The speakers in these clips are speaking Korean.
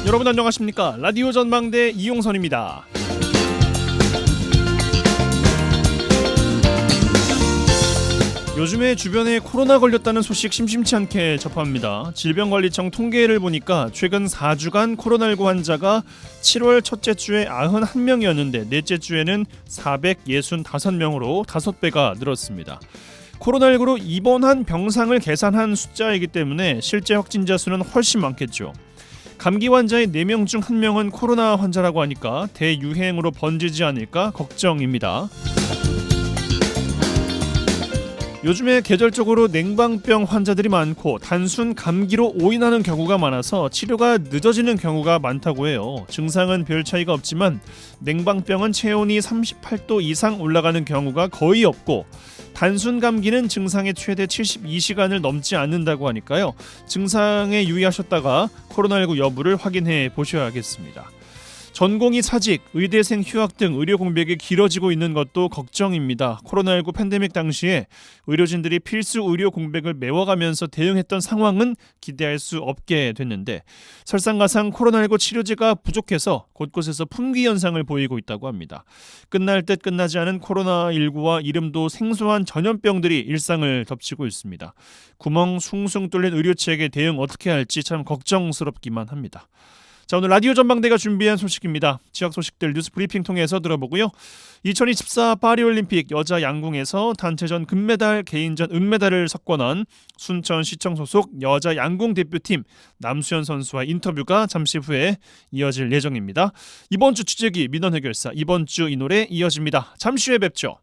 여러분 안녕하십니까? 라디오 전망대 이용선입니다. 요즘에 주변에 코로나 걸렸다는 소식 심심치 않게 접합니다. 질병관리청 통계를 보니까 최근 4주간 코로나19 환자가 7월 첫째 주에 91명이었는데 넷째 주에는 465명으로 5배가 늘었습니다. 코로나19로 입원한 병상을 계산한 숫자이기 때문에 실제 확진자 수는 훨씬 많겠죠. 감기 환자의 4명 중 1명은 코로나 환자라고 하니까 대유행으로 번지지 않을까 걱정입니다. 요즘에 계절적으로 냉방병 환자들이 많고 단순 감기로 오인하는 경우가 많아서 치료가 늦어지는 경우가 많다고 해요. 증상은 별 차이가 없지만 냉방병은 체온이 38도 이상 올라가는 경우가 거의 없고 단순 감기는 증상의 최대 72시간을 넘지 않는다고 하니까요. 증상에 유의하셨다가 코로나19 여부를 확인해 보셔야겠습니다. 전공의 사직, 의대생 휴학 등 의료 공백이 길어지고 있는 것도 걱정입니다. 코로나19 팬데믹 당시에 의료진들이 필수 의료 공백을 메워가면서 대응했던 상황은 기대할 수 없게 됐는데 설상가상 코로나19 치료제가 부족해서 곳곳에서 품귀 현상을 보이고 있다고 합니다. 끝날 듯 끝나지 않은 코로나19와 이름도 생소한 전염병들이 일상을 덮치고 있습니다. 구멍 숭숭 뚫린 의료체계 대응 어떻게 할지 참 걱정스럽기만 합니다. 자, 오늘 라디오 전망대가 준비한 소식입니다. 지역 소식들 뉴스 브리핑 통해서 들어보고요. 2024 파리올림픽 여자 양궁에서 단체전 금메달, 개인전 은메달을 석권한 순천시청 소속 여자 양궁 대표팀 남수현 선수와 인터뷰가 잠시 후에 이어질 예정입니다. 이번 주 주제기 민원 해결사, 이번 주 이 노래 이어집니다. 잠시 후에 뵙죠.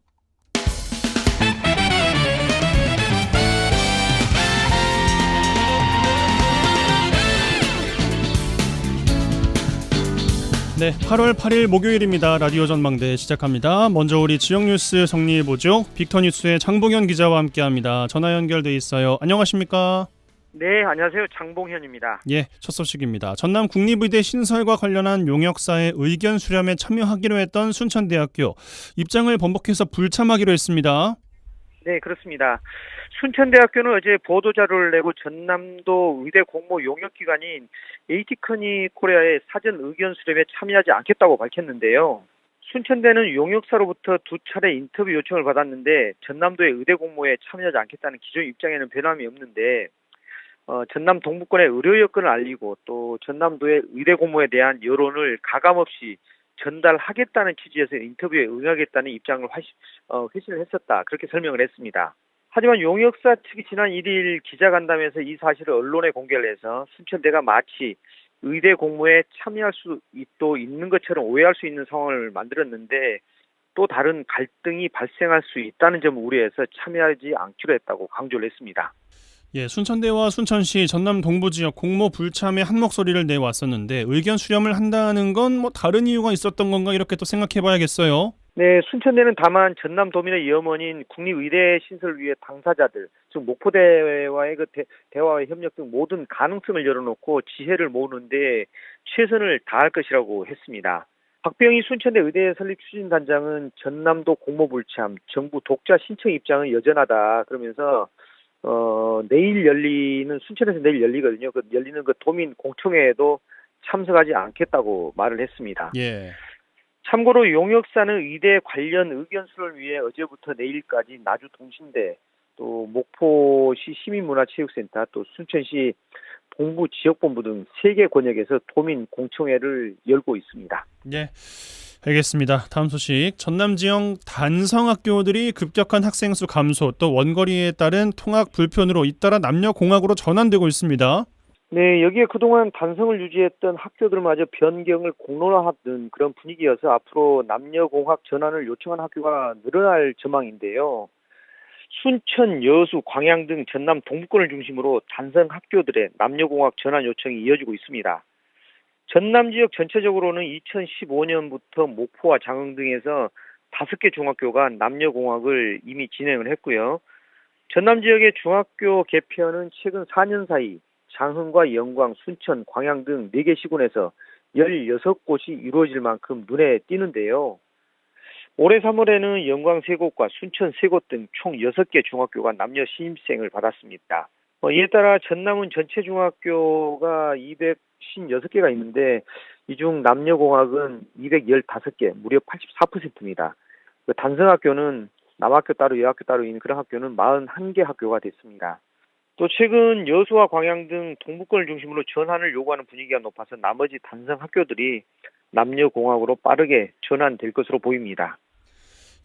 네, 8월 8일 목요일입니다. 라디오 전망대 시작합니다. 먼저 우리 지역 뉴스 정리해보죠. 빅터뉴스의 장봉현 기자와 함께합니다. 전화 연결돼 있어요. 안녕하십니까? 네, 안녕하세요. 장봉현입니다. 예, 첫 소식입니다. 전남 국립의대 신설과 관련한 용역사의 의견 수렴에 참여하기로 했던 순천대학교 입장을 번복해서 불참하기로 했습니다. 네, 그렇습니다. 순천대학교는 어제 보도자료를 내고 전남도 의대 공모 용역기관인 에이티커니 코리아의 사전 의견 수렴에 참여하지 않겠다고 밝혔는데요. 순천대는 용역사로부터 2차례 인터뷰 요청을 받았는데 전남도의 의대 공모에 참여하지 않겠다는 기존 입장에는 변함이 없는데 전남 동부권의 의료 여건을 알리고 또 전남도의 의대 공모에 대한 여론을 가감없이 전달하겠다는 취지에서 인터뷰에 응하겠다는 입장을 회신을 했었다. 그렇게 설명을 했습니다. 하지만 용역사 측이 지난 1일 기자간담회에서 이 사실을 언론에 공개를 해서 순천대가 마치 의대 공모에 참여할 수 있는 것처럼 오해할 수 있는 상황을 만들었는데 또 다른 갈등이 발생할 수 있다는 점을 우려해서 참여하지 않기로 했다고 강조를 했습니다. 예, 순천대와 순천시 전남 동부 지역 공모 불참에 한 목소리를 내왔었는데 의견 수렴을 한다는 건 다른 이유가 있었던 건가 이렇게 또 생각해봐야겠어요. 네, 순천대는 다만 전남도민의 염원인 국립의대 신설을 위해 당사자들, 즉 목포대와의 대화와 협력 등 모든 가능성을 열어놓고 지혜를 모으는데 최선을 다할 것이라고 했습니다. 박병희 순천대 의대 설립 추진단장은 전남도 공모 불참, 정부 독자 신청 입장은 여전하다 그러면서 순천에서 내일 열리거든요. 열리는 도민 공청회에도 참석하지 않겠다고 말을 했습니다. 예. 참고로 용역사는 의대 관련 의견 수를 위해 어제부터 내일까지 나주동신대, 또 목포시 시민문화체육센터, 또 순천시 동부 지역본부 등 3개 권역에서 도민 공청회를 열고 있습니다. 예, 알겠습니다. 다음 소식. 전남 지역 단성학교들이 급격한 학생 수 감소, 또 원거리에 따른 통학 불편으로 잇따라 남녀공학으로 전환되고 있습니다. 네, 여기에 그동안 단성을 유지했던 학교들마저 변경을 공론화하던 그런 분위기여서 앞으로 남녀공학 전환을 요청한 학교가 늘어날 전망인데요. 순천, 여수, 광양 등 전남 동부권을 중심으로 단성 학교들의 남녀공학 전환 요청이 이어지고 있습니다. 전남 지역 전체적으로는 2015년부터 목포와 장흥 등에서 5개 중학교가 남녀공학을 이미 진행을 했고요. 전남 지역의 중학교 개편은 최근 4년 사이 장흥과 영광, 순천, 광양 등 4개 시군에서 16곳이 이루어질 만큼 눈에 띄는데요. 올해 3월에는 영광 3곳과 순천 3곳 등 총 6개 중학교가 남녀 신입생을 받았습니다. 이에 따라 전남은 전체 중학교가 256개가 있는데 이 중 남녀공학은 215개, 무려 84%입니다. 단성학교는 남학교 따로 여학교 따로 있는 그런 학교는 41개 학교가 됐습니다. 또 최근 여수와 광양 등 동부권을 중심으로 전환을 요구하는 분위기가 높아서 나머지 단성 학교들이 남녀공학으로 빠르게 전환될 것으로 보입니다.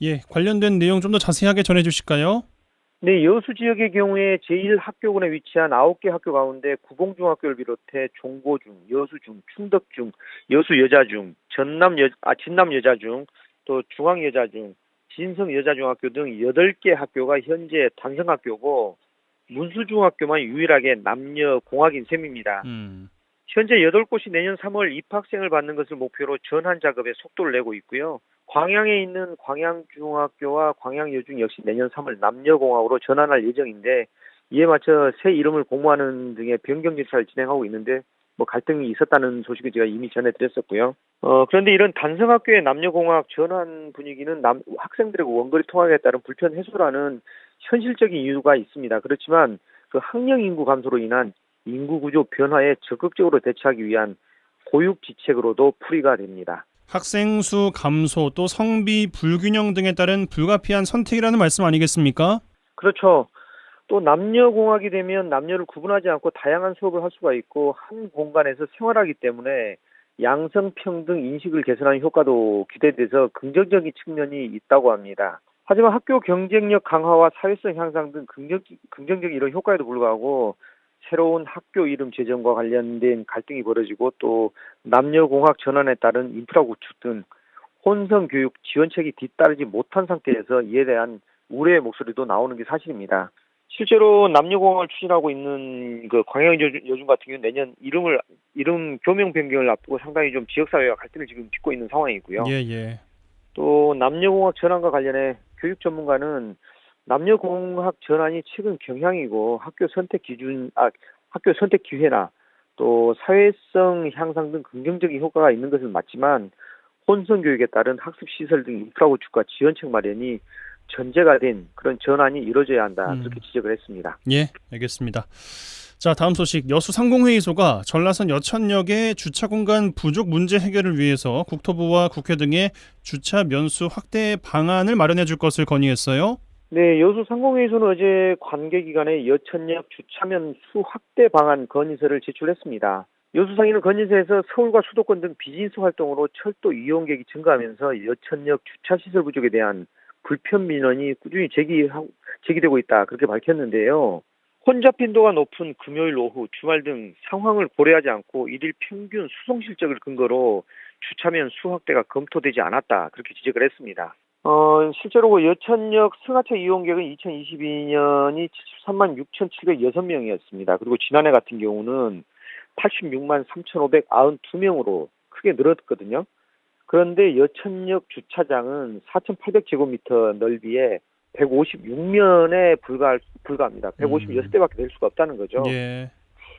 예, 관련된 내용 좀 더 자세하게 전해 주실까요? 네, 여수 지역의 경우에 제1학교군에 위치한 9개 학교 가운데 구봉중학교를 비롯해 종고중, 여수중, 충덕중, 여수여자중, 진남여자중, 또 중앙여자중, 진성여자중학교 등 8개 학교가 현재 단성학교고 문수중학교만 유일하게 남녀공학인 셈입니다. 현재 8곳이 내년 3월 입학생을 받는 것을 목표로 전환 작업에 속도를 내고 있고요. 광양에 있는 광양중학교와 광양여중 역시 내년 3월 남녀공학으로 전환할 예정인데 이에 맞춰 새 이름을 공모하는 등의 변경 절차를 진행하고 있는데 갈등이 있었다는 소식을 제가 이미 전해드렸었고요. 그런데 이런 단성학교의 남녀공학 전환 분위기는 학생들의 원거리 통학에 따른 불편 해소라는 현실적인 이유가 있습니다. 그렇지만 그 학령 인구 감소로 인한 인구 구조 변화에 적극적으로 대처하기 위한 고육지책으로도 풀이가 됩니다. 학생 수 감소 또 성비 불균형 등에 따른 불가피한 선택이라는 말씀 아니겠습니까? 그렇죠. 또 남녀공학이 되면 남녀를 구분하지 않고 다양한 수업을 할 수가 있고 한 공간에서 생활하기 때문에 양성평등 인식을 개선하는 효과도 기대돼서 긍정적인 측면이 있다고 합니다. 하지만 학교 경쟁력 강화와 사회성 향상 등 긍정적인 이런 효과에도 불구하고 새로운 학교 이름 제정과 관련된 갈등이 벌어지고 또 남녀공학 전환에 따른 인프라 구축 등 혼성 교육 지원책이 뒤따르지 못한 상태에서 이에 대한 우려의 목소리도 나오는 게 사실입니다. 실제로 남녀공학을 추진하고 있는 그 광양여중 같은 경우는 내년 이름 교명 변경을 앞두고 상당히 좀 지역사회와 갈등을 지금 빚고 있는 상황이고요. 예. 또 남녀공학 전환과 관련해 교육 전문가는 남녀공학 전환이 최근 경향이고 학교 선택 기회나 또 사회성 향상 등 긍정적인 효과가 있는 것은 맞지만 혼성 교육에 따른 학습 시설 등 인프라 구축과 지원책 마련이 전제가 된 그런 전환이 이루어져야 한다. 그렇게 지적을 했습니다. 예, 알겠습니다. 자, 다음 소식. 여수 상공회의소가 전라선 여천역의 주차 공간 부족 문제 해결을 위해서 국토부와 국회 등의 주차 면수 확대 방안을 마련해 줄 것을 건의했어요. 네, 여수 상공회의소는 어제 관계기관에 여천역 주차면 수 확대 방안 건의서를 제출했습니다. 여수상인은 건의서에서 서울과 수도권 등 비즈니스 활동으로 철도 이용객이 증가하면서 여천역 주차시설 부족에 대한 불편 민원이 꾸준히 제기되고 있다. 그렇게 밝혔는데요. 혼잡 빈도가 높은 금요일 오후, 주말 등 상황을 고려하지 않고 일일 평균 수송 실적을 근거로 주차면 수 확대가 검토되지 않았다. 그렇게 지적을 했습니다. 실제로 여천역 승하차 이용객은 2022년이 73만 6,706명이었습니다. 그리고 지난해 같은 경우는 86만 3,592명으로 크게 늘었거든요. 그런데 여천역 주차장은 4,800제곱미터 넓이에 156면에 불과합니다. 156대밖에 될 수가 없다는 거죠. 예.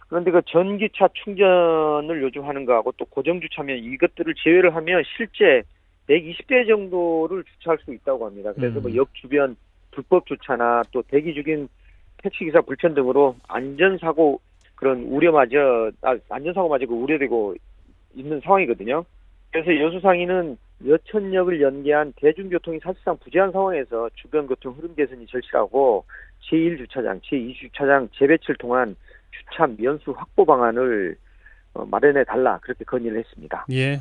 그런데 그 전기차 충전을 요즘 하는 거하고 또 고정주차면 이것들을 제외를 하면 실제 120대 정도를 주차할 수 있다고 합니다. 그래서 역 주변 불법 주차나 또 대기 중인 택시기사 불편 등으로 안전사고마저 우려되고 있는 상황이거든요. 그래서 여수상인은 여천역을 연계한 대중교통이 사실상 부재한 상황에서 주변 교통 흐름 개선이 절실하고 제1주차장, 제2주차장 재배치를 통한 주차 면수 확보 방안을 마련해 달라 그렇게 건의를 했습니다. 예,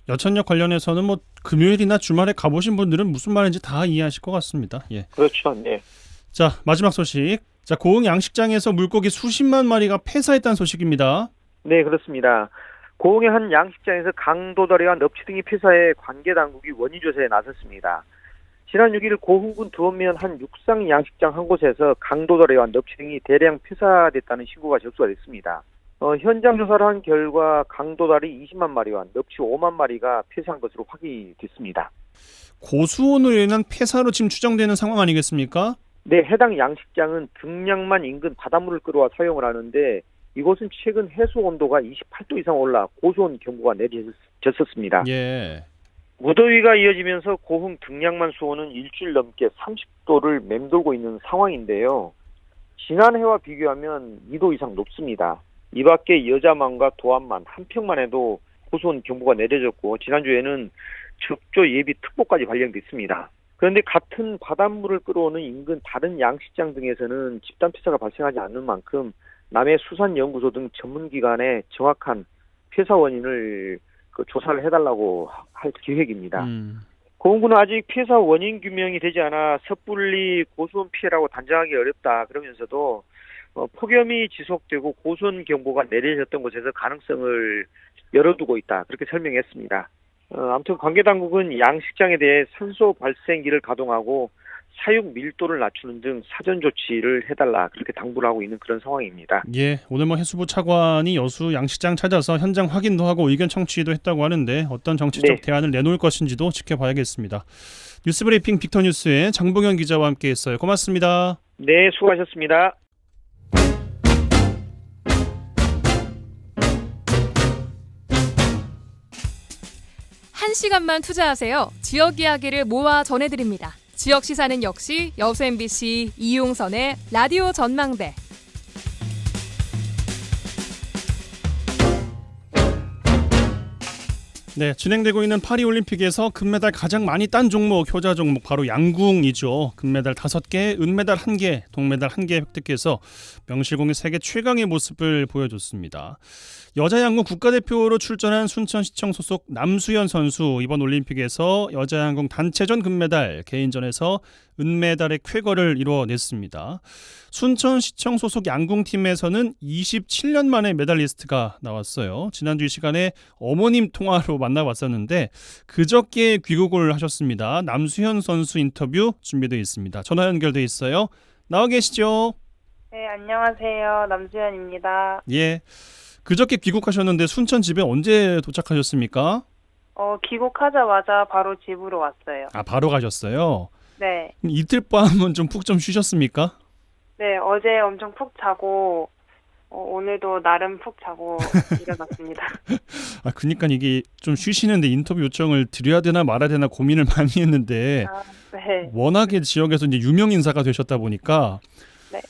여천역 관련해서는 금요일이나 주말에 가보신 분들은 무슨 말인지 다 이해하실 것 같습니다. 예. 그렇죠. 네. 자, 마지막 소식. 자, 고흥 양식장에서 물고기 수십만 마리가 폐사했다는 소식입니다. 네, 그렇습니다. 고흥의 한 양식장에서 강도다리와 넙치 등이 폐사해 관계 당국이 원인 조사에 나섰습니다. 지난 6일 고흥군 두원면 한 육상 양식장 한 곳에서 강도다리와 넙치 등이 대량 폐사됐다는 신고가 접수가 됐습니다. 현장 조사를 한 결과 강도다리 20만 마리와 넙치 5만 마리가 폐사한 것으로 확인이 됐습니다. 고수온으로 인한 폐사로 지금 추정되는 상황 아니겠습니까? 네, 해당 양식장은 등량만 인근 바닷물을 끌어와 사용을 하는데 이곳은 최근 해수 온도가 28도 이상 올라 고수온 경보가 내려졌었습니다. 예. 무더위가 이어지면서 고흥 등량만 수온은 일주일 넘게 30도를 맴돌고 있는 상황인데요. 지난해와 비교하면 2도 이상 높습니다. 이 밖에 여자만과 도안만, 한평만 해도 고소한 경보가 내려졌고 지난주에는 적조 예비 특보까지 발령됐습니다. 그런데 같은 바닷물을 끌어오는 인근 다른 양식장 등에서는 집단 폐사가 발생하지 않는 만큼 남해수산연구소 등 전문기관에 정확한 폐사 원인을 조사를 해달라고 할 계획입니다. 고문군은 아직 폐사 원인 규명이 되지 않아 섣불리 고수원 피해라고 단정하기 어렵다 그러면서도 폭염이 지속되고 고수원 경보가 내려졌던 곳에서 가능성을 열어두고 있다 그렇게 설명했습니다. 아무튼 관계당국은 양식장에 대해 산소 발생기를 가동하고 사육 밀도를 낮추는 등 사전 조치를 해달라 그렇게 당부를 하고 있는 그런 상황입니다. 예, 오늘 해수부 차관이 여수 양식장 찾아서 현장 확인도 하고 의견 청취도 했다고 하는데 어떤 정치적 대안을 내놓을 것인지도 지켜봐야겠습니다. 뉴스브리핑 빅터뉴스의 장봉현 기자와 함께했어요. 고맙습니다. 네, 수고하셨습니다. 한 시간만 투자하세요. 지역 이야기를 모아 전해드립니다. 지역 시사는 역시 여수 MBC 이용선의 라디오 전망대. 네, 진행되고 있는 파리올림픽에서 금메달 가장 많이 딴 종목, 효자 종목 바로 양궁이죠. 금메달 5개, 은메달 1개, 동메달 1개 획득해서 명실공히 세계 최강의 모습을 보여줬습니다. 여자 양궁 국가대표로 출전한 순천시청 소속 남수현 선수 이번 올림픽에서 여자 양궁 단체전 금메달, 개인전에서 은메달의 쾌거를 이루어냈습니다. 순천시청 소속 양궁팀에서는 27년 만에 메달리스트가 나왔어요. 지난주 이 시간에 어머님 통화로 만나봤었는데 그저께 귀국을 하셨습니다. 남수현 선수 인터뷰 준비되어 있습니다. 전화 연결돼 있어요. 나와 계시죠? 네, 안녕하세요. 남수현입니다. 예. 그저께 귀국하셨는데 순천 집에 언제 도착하셨습니까? 귀국하자마자 바로 집으로 왔어요. 아, 바로 가셨어요? 네. 이틀 밤은 좀 푹 좀 쉬셨습니까? 네, 어제 엄청 푹 자고 오늘도 나름 푹 자고 일어났습니다. 아, 그러니까 이게 좀 쉬시는데 인터뷰 요청을 드려야 되나 말아야 되나 고민을 많이 했는데 네. 워낙에 지역에서 이제 유명 인사가 되셨다 보니까 네.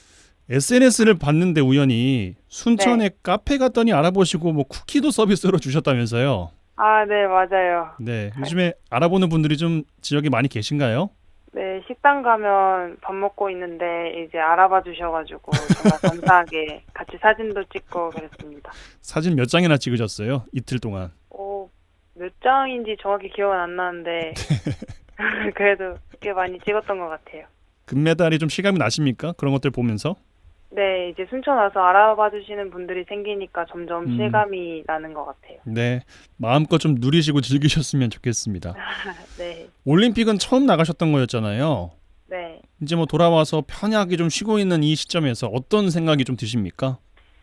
SNS를 봤는데 우연히 순천에 카페 갔더니 알아보시고 뭐 쿠키도 서비스로 주셨다면서요. 아, 네, 맞아요. 네, 요즘에 알아보는 분들이 좀 지역에 많이 계신가요? 네, 식당 가면 밥 먹고 있는데 이제 알아봐 주셔가지고 정말 감사하게 같이 사진도 찍고 그랬습니다. 사진 몇 장이나 찍으셨어요? 이틀 동안. 몇 장인지 정확히 기억은 안 나는데 그래도 꽤 많이 찍었던 것 같아요. 금메달이 좀 실감이 나십니까? 그런 것들 보면서? 네, 이제 순천 와서 알아봐 주시는 분들이 생기니까 점점 실감이 나는 것 같아요. 네, 마음껏 좀 누리시고 즐기셨으면 좋겠습니다. 네. 올림픽은 처음 나가셨던 거였잖아요. 네. 이제 돌아와서 편하게 좀 쉬고 있는 이 시점에서 어떤 생각이 좀 드십니까?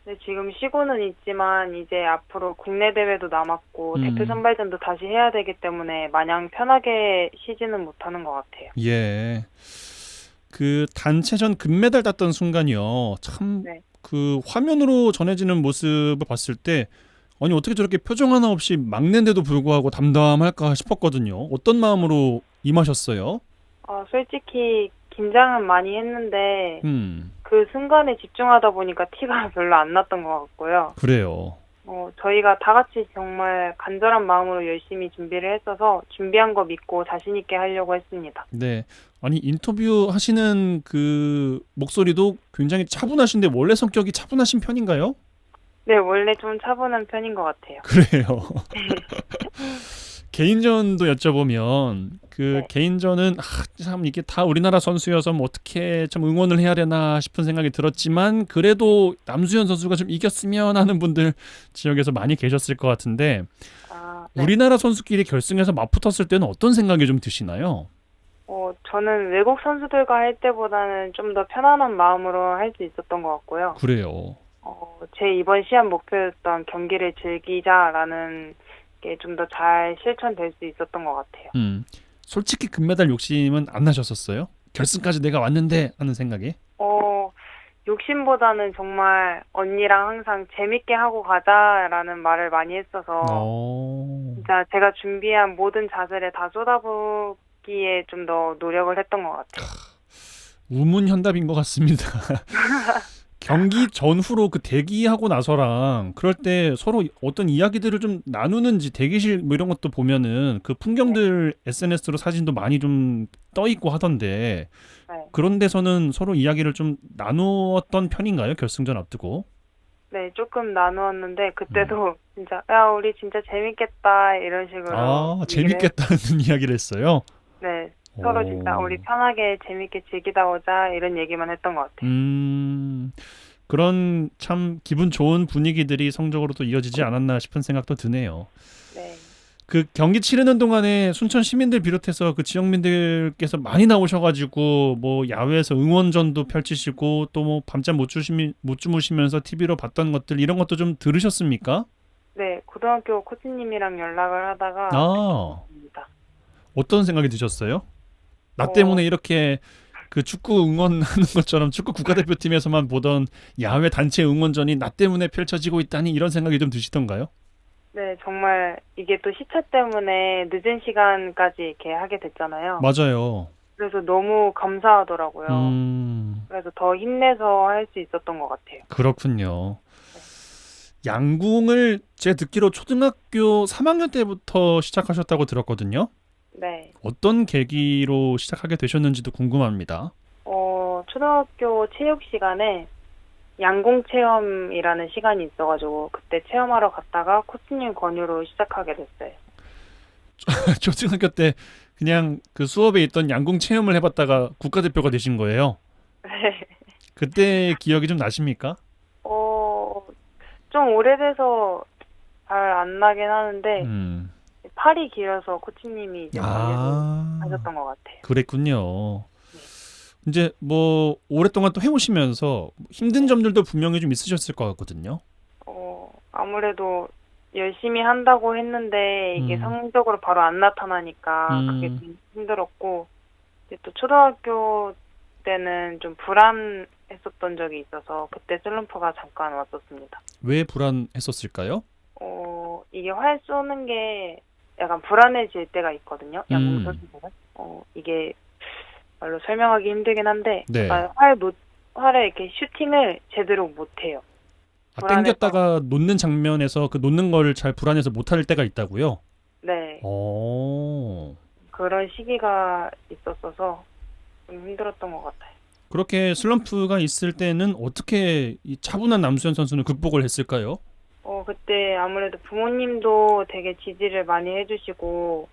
네, 지금 쉬고는 있지만 이제 앞으로 국내 대회도 남았고 대표 선발전도 다시 해야 되기 때문에 마냥 편하게 쉬지는 못하는 것 같아요. 예. 그 단체전 금메달 땄던 순간이요. 참 그 화면으로 전해지는 모습을 봤을 때 아니 어떻게 저렇게 표정 하나 없이 막내인데도 불구하고 담담할까 싶었거든요. 어떤 마음으로 임하셨어요? 솔직히 긴장은 많이 했는데 그 순간에 집중하다 보니까 티가 별로 안 났던 것 같고요. 그래요. 저희가 다 같이 정말 간절한 마음으로 열심히 준비를 했어서 준비한 거 믿고 자신 있게 하려고 했습니다. 네. 아니 인터뷰 하시는 그 목소리도 굉장히 차분하신데 원래 성격이 차분하신 편인가요? 네, 원래 좀 차분한 편인 것 같아요. 그래요. 개인전도 여쭤보면 개인전은 참 이게 다 우리나라 선수여서 뭐 어떻게 좀 응원을 해야 되나 싶은 생각이 들었지만 그래도 남수현 선수가 좀 이겼으면 하는 분들 지역에서 많이 계셨을 것 같은데 네. 우리나라 선수끼리 결승에서 맞붙었을 때는 어떤 생각이 좀 드시나요? 저는 외국 선수들과 할 때보다는 좀 더 편안한 마음으로 할 수 있었던 것 같고요. 그래요. 제 이번 시합 목표였던 경기를 즐기자라는 게 좀 더 잘 실천될 수 있었던 것 같아요. 솔직히 금메달 욕심은 안 나셨었어요? 결승까지 내가 왔는데 하는 생각이? 욕심보다는 정말 언니랑 항상 재밌게 하고 가자라는 말을 많이 했어서 진짜 제가 준비한 모든 자세를 다 쏟아붓기에 좀 더 노력을 했던 것 같아요. 우문현답인 것 같습니다. 경기 전후로 그 대기하고 나서랑 그럴 때 서로 어떤 이야기들을 좀 나누는지 대기실 뭐 이런 것도 보면은 그 풍경들 SNS로 사진도 많이 좀 떠 있고 하던데 네. 그런 데서는 서로 이야기를 좀 나누었던 편인가요? 결승전 앞두고? 네, 조금 나누었는데 그때도 진짜 야, 우리 진짜 재밌겠다 이런 식으로 아, 얘기를 재밌겠다는 이야기를 했어요. 네, 서로 진짜 우리 편하게 재밌게 즐기다 오자 이런 얘기만 했던 것 같아요. 그런 참 기분 좋은 분위기들이 성적으로 또 이어지지 않았나 싶은 생각도 드네요. 네. 그 경기 치르는 동안에 순천 시민들 비롯해서 그 지역민들께서 많이 나오셔가지고 뭐 야외에서 응원전도 펼치시고 또 뭐 밤잠 못 주무시면서 TV로 봤던 것들 이런 것도 좀 들으셨습니까? 네, 고등학교 코치님이랑 연락을 하다가 아, 듣습니다. 어떤 생각이 드셨어요? 나 때문에 이렇게 그 축구 응원하는 것처럼 축구 국가대표팀에서만 보던 야외 단체 응원전이 나 때문에 펼쳐지고 있다니 이런 생각이 좀 드시던가요? 네, 정말 이게 또 시차 때문에 늦은 시간까지 이렇게 하게 됐잖아요. 맞아요. 그래서 너무 감사하더라고요. 음, 그래서 더 힘내서 할 수 있었던 것 같아요. 그렇군요. 양궁을 제가 듣기로 초등학교 3학년 때부터 시작하셨다고 들었거든요. 네. 어떤 계기로 시작하게 되셨는지도 궁금합니다. 초등학교 체육 시간에 양궁 체험이라는 시간이 있어가지고 그때 체험하러 갔다가 코치님 권유로 시작하게 됐어요. 초등학교 때 그냥 그 수업에 있던 양궁 체험을 해봤다가 국가대표가 되신 거예요. 네. 그때 기억이 좀 나십니까? 좀 오래돼서 잘 안 나긴 하는데 팔이 길어서 코치님이 이제 권유를 하셨던 것 같아요. 그랬군요. 이제 뭐 오랫동안 또 해오시면서 힘든 점들도 분명히 좀 있으셨을 것 같거든요. 아무래도 열심히 한다고 했는데 이게 성적으로 바로 안 나타나니까 그게 좀 힘들었고 이제 또 초등학교 때는 좀 불안했었던 적이 있어서 그때 슬럼프가 잠깐 왔었습니다. 왜 불안했었을까요? 이게 활 쏘는 게 약간 불안해질 때가 있거든요. 양궁 선수들은. 이게 말로 설명하기 힘들긴 한데 네. 활을 이렇게 슈팅을 제대로 못해요. 땡겼다가 놓는 장면에서 그 놓는 걸 잘 불안해서 못할 때가 있다고요? 네. 그런 시기가 있었어서 좀 힘들었던 것 같아요. 그렇게 슬럼프가 있을 때는 어떻게 이 차분한 남수현 선수는 극복을 했을까요? 그때 아무래도 부모님도 되게 지지를 많이 해주시고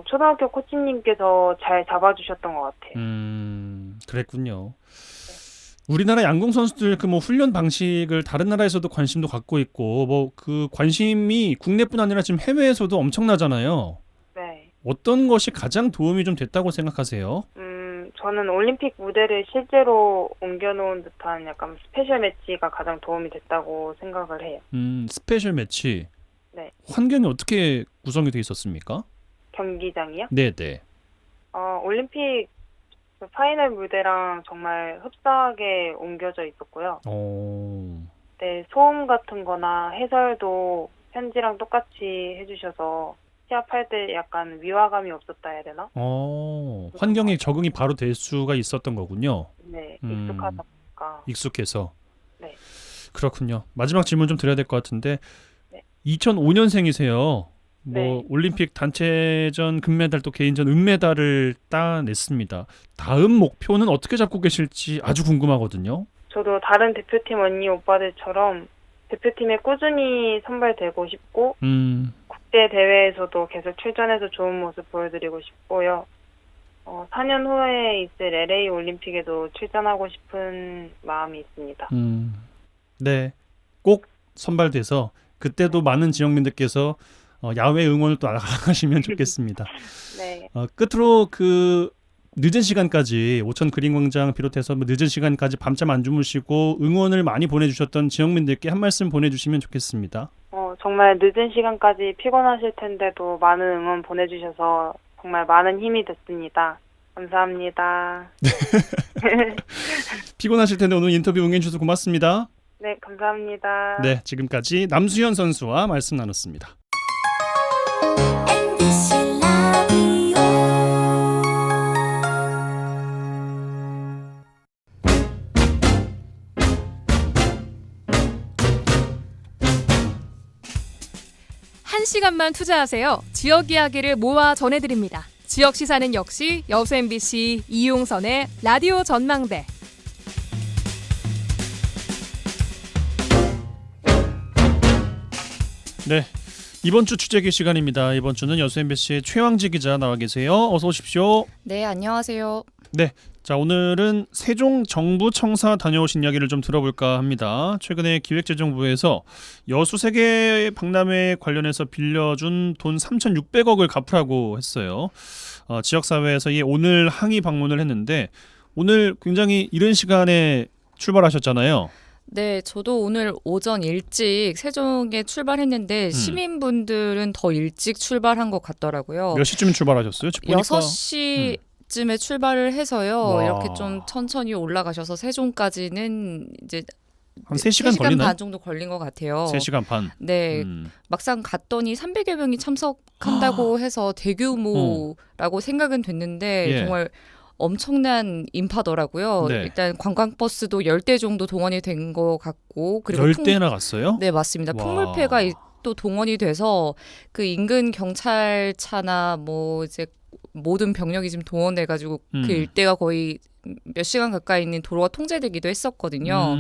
초등학교 코치님께서 잘 잡아주셨던 것 같아요. 그랬군요. 우리나라 양궁 선수들 그 뭐 훈련 방식을 다른 나라에서도 관심도 갖고 있고 뭐 그 관심이 국내뿐 아니라 지금 해외에서도 엄청나잖아요. 네. 어떤 것이 가장 도움이 좀 됐다고 생각하세요? 저는 올림픽 무대를 실제로 옮겨놓은 듯한 약간 스페셜 매치가 가장 도움이 됐다고 생각을 해요. 스페셜 매치. 네. 환경이 어떻게 구성이 돼 있었습니까? 경기장이요? 네네. 올림픽 그 파이널 무대랑 정말 흡사하게 옮겨져 있었고요. 네, 소음 같은 거나 해설도 현지랑 똑같이 해주셔서 시합할 때 약간 위화감이 없었다 해야 되나? 환경에 적응이 바로 될 수가 있었던 거군요. 네, 익숙하다 보니까. 익숙해서. 네. 그렇군요. 마지막 질문 좀 드려야 될 것 같은데 네. 2005년생이세요. 뭐 네. 올림픽 단체전 금메달 또 개인전 은메달을 따냈습니다. 다음 목표는 어떻게 잡고 계실지 아주 궁금하거든요. 저도 다른 대표팀 언니 오빠들처럼 대표팀에 꾸준히 선발되고 싶고 국제 대회에서도 계속 출전해서 좋은 모습 보여드리고 싶고요. 4년 후에 있을 LA 올림픽에도 출전하고 싶은 마음이 있습니다. 네, 꼭 선발돼서 그때도 많은 지역민들께서 야외 응원을 또 나가시면 좋겠습니다. 네. 끝으로 그 늦은 시간까지 오천 그린광장 비롯해서 뭐 늦은 시간까지 밤잠 안 주무시고 응원을 많이 보내주셨던 지역민들께 한 말씀 보내주시면 좋겠습니다. 정말 늦은 시간까지 피곤하실 텐데도 많은 응원 보내주셔서 정말 많은 힘이 됐습니다. 감사합니다. 피곤하실 텐데 오늘 인터뷰 응해주셔서 고맙습니다. 네, 감사합니다. 네, 지금까지 남수현 선수와 말씀 나눴습니다. 1시간만 투자하세요. 지역 이야기를 모아 전해드립니다. 지역 시사는 역시 여수 MBC 이용선의 라디오 전망대. 네, 이번 주 취재기 시간입니다. 이번 주는 여수 MBC의 최왕지 기자 나와 계세요. 어서 오십시오. 네, 안녕하세요. 네, 자 오늘은 세종 정부청사 다녀오신 이야기를 좀 들어볼까 합니다. 최근에 기획재정부에서 여수 세계 박람회 관련해서 빌려준 돈 3,600억을 갚으라고 했어요. 지역사회에서 오늘 항의 방문을 했는데 오늘 굉장히 이른 시간에 출발하셨잖아요. 네, 저도 오늘 오전 일찍 세종에 출발했는데 시민분들은 더 일찍 출발한 것 같더라고요. 몇 시쯤 출발하셨어요? 보니까 6시쯤에 출발을 해서요. 와. 이렇게 좀 천천히 올라가셔서 세종까지는 이제 한 3시간 3시간 걸리나요? 반 정도 걸린 것 같아요. 3시간 반. 네, 막상 갔더니 300여 명이 참석한다고 해서 대규모라고 생각은 됐는데 예. 정말 엄청난 인파더라고요. 네. 일단 관광버스도 10대 정도 동원이 된 것 같고 그리고 10대나 갔어요? 네, 맞습니다. 와. 풍물패가 또 동원이 돼서 그 인근 경찰차나 뭐 이제 모든 병력이 지금 동원돼 가지고 그 일대가 거의 몇 시간 가까이 있는 도로가 통제되기도 했었거든요.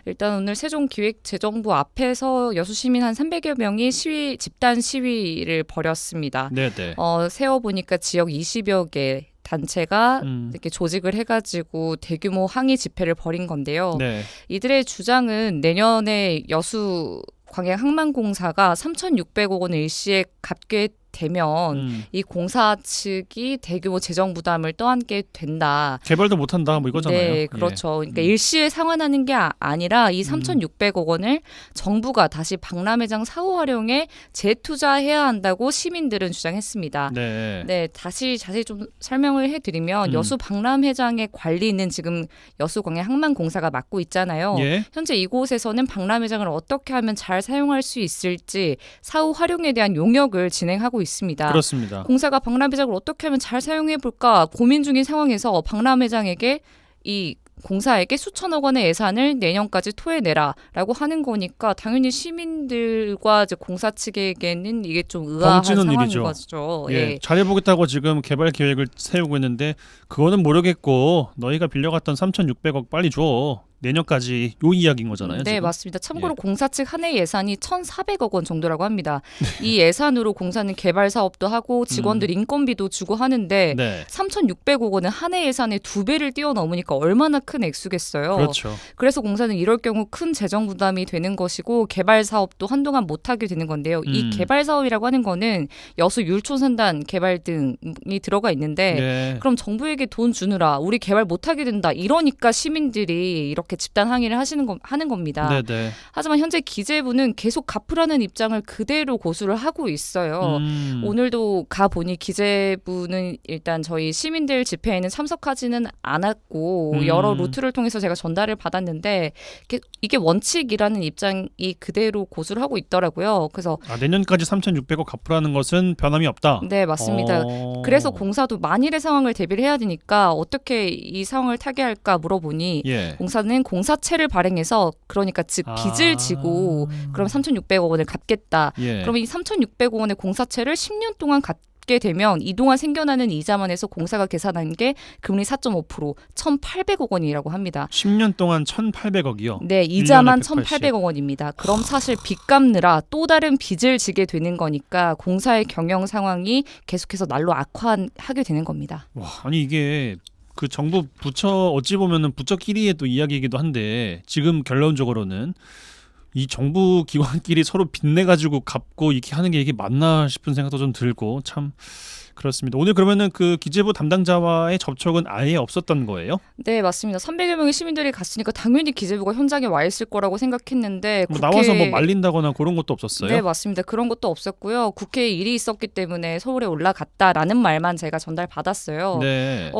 일단 오늘 세종기획재정부 앞에서 여수 시민 한 300여 명이 집단 시위를 벌였습니다. 네네. 세어보니까 지역 20여 개 단체가 이렇게 조직을 해가지고 대규모 항의 집회를 벌인 건데요. 네. 이들의 주장은 내년에 여수 광양항만공사가 3,600억 원을 일시에 갚게 되면 이 공사 측이 대규모 재정 부담을 떠안게 된다. 개발도 못한다 뭐 이거잖아요. 네, 그렇죠. 그러니까 일시에 상환하는 게 아니라 이 3,600억 원을 정부가 다시 박람회장 사후 활용에 재투자해야 한다고 시민들은 주장했습니다. 네. 네, 다시 자세히 좀 설명을 해드리면 여수 박람회장의 관리는 지금 여수광양항만공사가 맡고 있잖아요. 예. 현재 이곳에서는 박람회장을 어떻게 하면 잘 사용할 수 있을지 사후 활용에 대한 용역을 진행하고 있습니다. 그렇습니다. 공사가 박람회장을 어떻게 하면 잘 사용해볼까 고민 중인 상황에서 박람회장에게 이 공사에게 수천억 원의 예산을 내년까지 토해내라라고 하는 거니까 당연히 시민들과 이제 공사 측에게는 이게 좀 의아한 벙찌는 상황인 일이죠. 거죠. 예. 예. 잘해보겠다고 지금 개발 계획을 세우고 있는데 그거는 모르겠고 너희가 빌려갔던 3,600억 빨리 줘. 내년까지 요 이야기인 거잖아요. 네, 지금? 맞습니다. 참고로 예. 공사 측 한 해 예산이 1,400억 원 정도라고 합니다. 이 예산으로 공사는 개발 사업도 하고 직원들 인건비도 주고 하는데 네. 3,600억 원은 한 해 예산의 2배를 뛰어넘으니까 얼마나 큰 액수겠어요. 그렇죠. 그래서 공사는 이럴 경우 큰 재정 부담이 되는 것이고 개발 사업도 한동안 못하게 되는 건데요. 이 개발 사업이라고 하는 거는 여수 율촌산단 개발 등이 들어가 있는데 네. 그럼 정부에게 돈 주느라 우리 개발 못하게 된다. 이러니까 시민들이 이렇게 집단 항의를 하는 겁니다. 네네. 하지만 현재 기재부는 계속 갚으라는 입장을 그대로 고수를 하고 있어요. 오늘도 가보니 기재부는 일단 저희 시민들 집회에는 참석하지는 않았고 여러 루트를 통해서 제가 전달을 받았는데 이게 원칙이라는 입장이 그대로 고수를 하고 있더라고요. 그래서 내년까지 3,600억 갚으라는 것은 변함이 없다. 네, 맞습니다. 그래서 공사도 만일의 상황을 대비를 해야 되니까 어떻게 이 상황을 타개할까 물어보니 예. 공사는 공사채를 발행해서 그러니까 즉 빚을 지고 그럼 3,600억 원을 갚겠다. 예. 그러면 이 3,600억 원의 공사채를 10년 동안 갚게 되면 이동안 생겨나는 이자만 해서 공사가 계산한 게 금리 4.5% 1,800억 원이라고 합니다. 10년 동안 1,800억이요. 네, 이자만 1,800억 1,800억 원입니다. 그럼 사실 빚 갚느라 또 다른 빚을 지게 되는 거니까 공사의 경영 상황이 계속해서 날로 악화하게 되는 겁니다. 와, 아니 이게 그 정부 부처 어찌 보면은 부처끼리의 또 이야기이기도 한데 지금 결론적으로는 이 정부 기관끼리 서로 빚내 가지고 갚고 이렇게 하는 게 이게 맞나 싶은 생각도 좀 들고 참 그렇습니다. 오늘 그러면은 그 기재부 담당자와의 접촉은 아예 없었던 거예요? 네, 맞습니다. 300여 명의 시민들이 갔으니까 당연히 기재부가 현장에 와 있을 거라고 생각했는데 나와서 뭐 말린다거나 그런 것도 없었어요? 네, 맞습니다. 그런 것도 없었고요. 국회에 일이 있었기 때문에 서울에 올라갔다라는 말만 제가 전달받았어요. 네.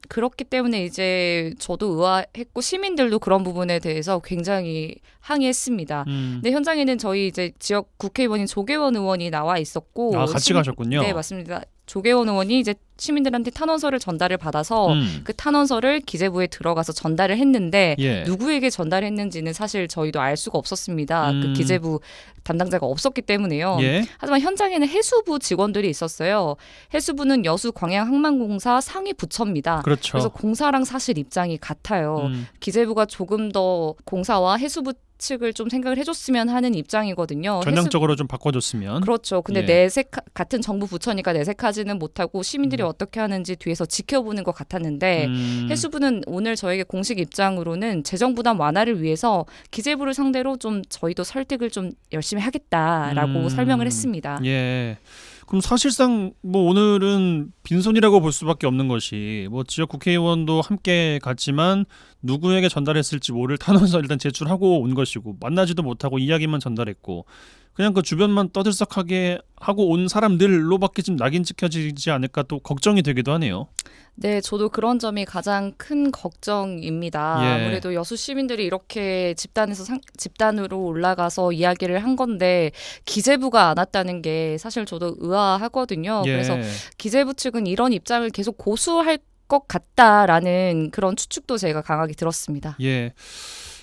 그렇기 때문에 이제 저도 의아했고 시민들도 그런 부분에 대해서 굉장히 항의했습니다. 근데 현장에는 저희 이제 지역 국회의원인 조계원 의원이 나와 있었고 같이 가셨군요. 네, 맞습니다. 조계원 의원이 이제 시민들한테 탄원서를 전달을 받아서 그 탄원서를 기재부에 들어가서 전달을 했는데 예. 누구에게 전달했는지는 사실 저희도 알 수가 없었습니다. 그 기재부 담당자가 없었기 때문에요. 예. 하지만 현장에는 해수부 직원들이 있었어요. 해수부는 여수광양항만공사 상위 부처입니다. 그렇죠. 그래서 공사랑 사실 입장이 같아요. 기재부가 조금 더 공사와 해수부 측을 좀 생각을 해줬으면 하는 입장이거든요. 전향적으로 좀 바꿔줬으면. 그렇죠. 근데 예. 같은 정부 부처니까 내색하지는 못하고 시민들이 어떻게 하는지 뒤에서 지켜보는 것 같았는데 해수부는 오늘 저에게 공식 입장으로는 재정 부담 완화를 위해서 기재부를 상대로 좀 저희도 설득을 좀 열심히 하겠다라고 설명을 했습니다. 예. 그럼 사실상 뭐 오늘은 빈손이라고 볼 수밖에 없는 것이 뭐 지역 국회의원도 함께 갔지만 누구에게 전달했을지 모를 탄원서 일단 제출하고 온 것이고 만나지도 못하고 이야기만 전달했고 그냥 그 주변만 떠들썩하게 하고 온 사람들로밖에 좀 낙인 찍혀지지 않을까 또 걱정이 되기도 하네요. 네, 저도 그런 점이 가장 큰 걱정입니다. 예. 아무래도 여수 시민들이 이렇게 집단으로 올라가서 이야기를 한 건데 기재부가 안 왔다는 게 사실 저도 의아하거든요. 예. 그래서 기재부 측은 이런 입장을 계속 고수할 것 같다라는 그런 추측도 제가 강하게 들었습니다. 예.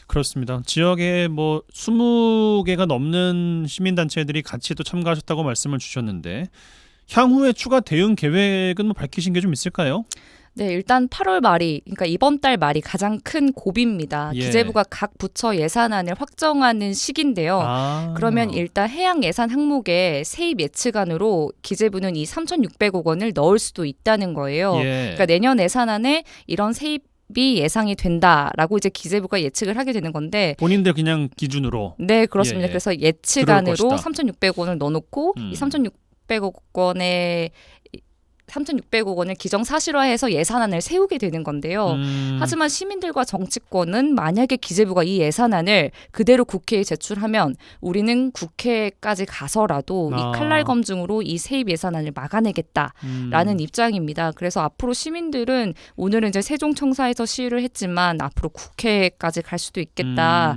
그렇습니다. 지역에 뭐 20개가 넘는 시민단체들이 같이 또 참가하셨다고 말씀을 주셨는데 향후에 추가 대응 계획은 뭐 밝히신 게 좀 있을까요? 네, 일단 8월 말이 그러니까 이번 달 말이 가장 큰 고비입니다. 예. 기재부가 각 부처 예산안을 확정하는 시기인데요. 그러면 일단 해양 예산 항목에 세입 예측안으로 기재부는 이 3,600억 원을 넣을 수도 있다는 거예요. 예. 그러니까 내년 예산안에 이런 세입이 예상이 된다라고 이제 기재부가 예측을 하게 되는 건데 본인들 그냥 기준으로. 네, 그렇습니다. 예, 예. 그래서 예측안으로 그럴 3,600원을 넣어놓고 이 3,600억 원을 기정사실화해서 예산안을 세우게 되는 건데요. 하지만 시민들과 정치권은 만약에 기재부가 이 예산안을 그대로 국회에 제출하면 우리는 국회까지 가서라도 이 칼날 검증으로 이 세입 예산안을 막아내겠다라는 입장입니다. 그래서 앞으로 시민들은 오늘은 이제 세종청사에서 시위를 했지만 앞으로 국회까지 갈 수도 있겠다.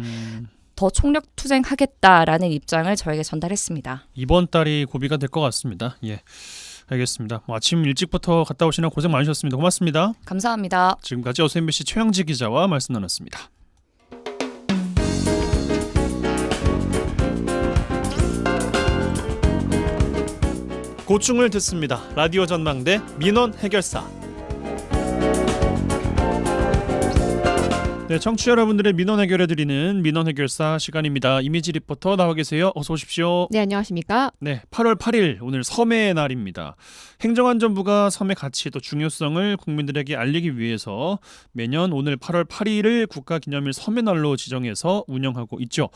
더 총력 투쟁하겠다라는 입장을 저에게 전달했습니다. 이번 달이 고비가 될 것 같습니다. 예. 알겠습니다. 뭐 아침 일찍부터 갔다 오시느라 고생 많으셨습니다. 고맙습니다. 감사합니다. 지금까지 여수 MBC 최영지 기자와 말씀 나눴습니다. 고충을 듣습니다. 라디오 전망대 민원 해결사. 네, 청취자 여러분들의 민원 해결해드리는 민원 해결사 시간입니다. 이미지 리포터 나와 계세요. 어서 오십시오. 네, 안녕하십니까? 네, 8월 8일 오늘 섬의 날입니다. 행정안전부가 섬의 가치 또 중요성을 국민들에게 알리기 위해서 매년 오늘 8월 8일을 국가기념일 섬의 날로 지정해서 운영하고 있죠.